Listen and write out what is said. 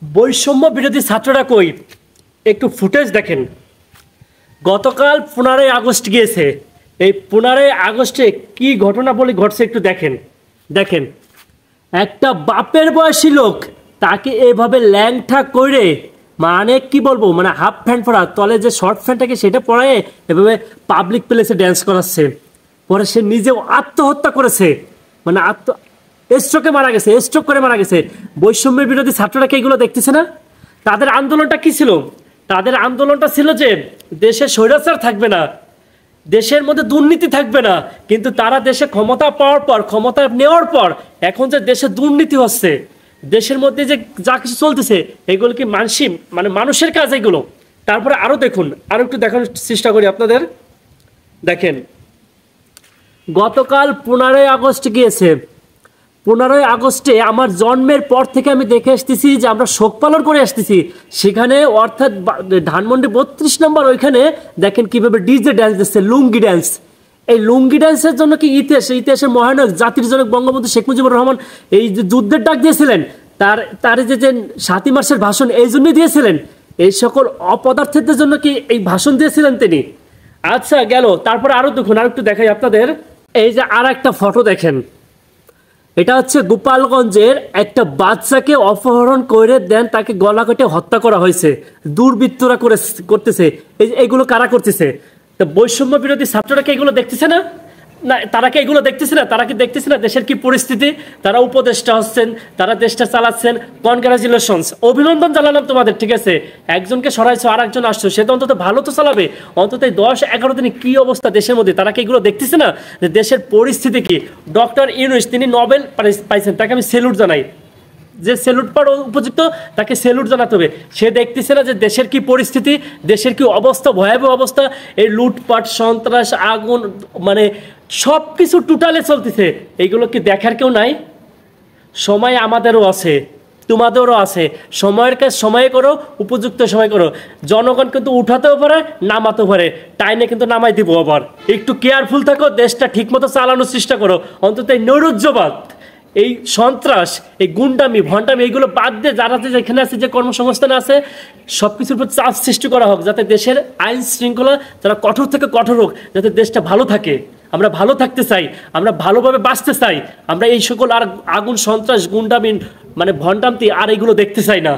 বৈষম্য বিরোধী ছাত্ররা কই, একটু ফুটেজ দেখেন। গতকাল 15ই আগস্ট গিয়েছে, এই 15ই আগস্টে কি ঘটনা বলে ঘটছে একটু দেখেন। দেখেন একটা বাপের বয়সী লোক তাকে এভাবে ল্যাংঠা করে, মানে কি বলবো, মানে হাফ প্যান্ট পরা, তলে যে শর্ট প্যান্ট থাকে সেটা পরায় এভাবে পাবলিক প্লেসে ড্যান্স করাচ্ছে। পরে সে নিজেও আত্মহত্যা করেছে, মানে স্ট্রোকে মারা গেছে, স্ট্রোক করে মারা গেছে। বৈষম্যের বিরোধী ছাত্ররা কি এগুলো দেখতেছে না? তাদের আন্দোলনটা কি ছিল? তাদের আন্দোলনটা ছিল যে দেশে স্বৈরাচার থাকবে না, দেশের মধ্যে দুর্নীতি থাকবে না। কিন্তু তারা দেশে ক্ষমতা পাওয়ার পর, ক্ষমতা নেওয়ার পর এখন যে দেশে দুর্নীতি হচ্ছে, দেশের মধ্যে যে যা কিছু চলতেছে, এগুলো কি মানুষের কাজ এগুলো। তারপরে আরো দেখুন, আরো একটু দেখানোর চেষ্টা করি আপনাদের। দেখেন গতকাল 15ই আগস্ট গিয়েছে। 15ই আগস্টে আমার জন্মের পর থেকে আমি দেখে আসতেছি যে আমরা শোক পালন করে আসতেছি। সেখানে অর্থাৎ ধানমন্ডি 32 নম্বর ওইখানে দেখেন কিভাবে ডিজে ড্যান্স দিচ্ছে, লুঙ্গি ড্যান্স। এই লুঙ্গি ড্যান্সের জন্য কি ইতিহাসের মহানায়ক জাতির জনক বঙ্গবন্ধু শেখ মুজিবুর রহমান এই যে যুদ্ধের ডাক দিয়েছিলেন, তার যে 7ই মার্চের ভাষণ এই জন্যই দিয়েছিলেন। এই সকল অপদার্থের জন্য কি এই ভাষণ দিয়েছিলেন তিনি? আচ্ছা গেল, তারপরে আরো দেখুন, আর একটু দেখাই আপনাদের। এই যে আর একটা ফটো দেখেন, এটা হচ্ছে গোপালগঞ্জের একটা বাচ্চাকে অপহরণ করে দেন, তাকে গলা কেটে হত্যা করা হয়েছে, দুর্বৃত্তরা করতেছে। এগুলো কারা করতেছে? তো বৈষম্য বিরোধী ছাত্ররা কি এগুলো দেখতেছে না? না, তারা কি এগুলো দেখতেছে না? তারা কি দেখতেছে না দেশের কি পরিস্থিতি? তারা উপদেষ্টা হচ্ছেন, তারা দেশটা চালাচ্ছেন। কনগ্রাচুলেশনস, অভিনন্দন জানালাম তোমাদের, ঠিক আছে। একজনকে সরাইছো, আর একজন আসছো, সে তো অন্তত ভালো তো চালাবে। অন্তত এই 10-11 দিনে কি অবস্থা দেশের মধ্যে, তারা কি এগুলো দেখতেছে না যে দেশের পরিস্থিতি কি? ডক্টর ইউনূস তিনি নোবেল পাইছেন, তাকে আমি স্যালুট জানাই। যে স্যালুট পাওয়ার উপযুক্ত তাকে স্যালুট জানাতে হবে। সে দেখতেছে না যে দেশের কি পরিস্থিতি, দেশের কি অবস্থা, ভয়াবহ অবস্থা। এই লুটপাট, সন্ত্রাস, আগুন, মানে সব কিছু টোটালে চলতেছে। এইগুলো কি দেখার কেউ নাই? সময় আমাদেরও আছে, তোমাদেরও আছে। সময়ের কাজ সময়ে করো, উপযুক্ত সময় করো। জনগণ কিন্তু উঠাতেও পারে, নামাতেও পারে, টাইনে কিন্তু নামাই দিব। আবার একটু কেয়ারফুল থাকো, দেশটা ঠিকমতো চালানোর চেষ্টা করো। অন্তত এই নৈরাজ্যবাদ, এই সন্ত্রাস, এই গুন্ডামি, ভণ্ডামি, এইগুলো বাদ দিয়ে যারা যেখানে আছে, যে কর্মসংস্থান আছে, সব কিছুর উপর চাপ সৃষ্টি করা হোক, যাতে দেশের আইন শৃঙ্খলা যারা কঠোর থেকে কঠোর হোক, যাতে দেশটা ভালো থাকে। আমরা ভালো থাকতে চাই, আমরা ভালোভাবে বাঁচতে চাই। আমরা এই সকল আর আগুন, সন্ত্রাস, গুন্ডামি, মানে ভণ্ডামি আর এইগুলো দেখতে চাই না।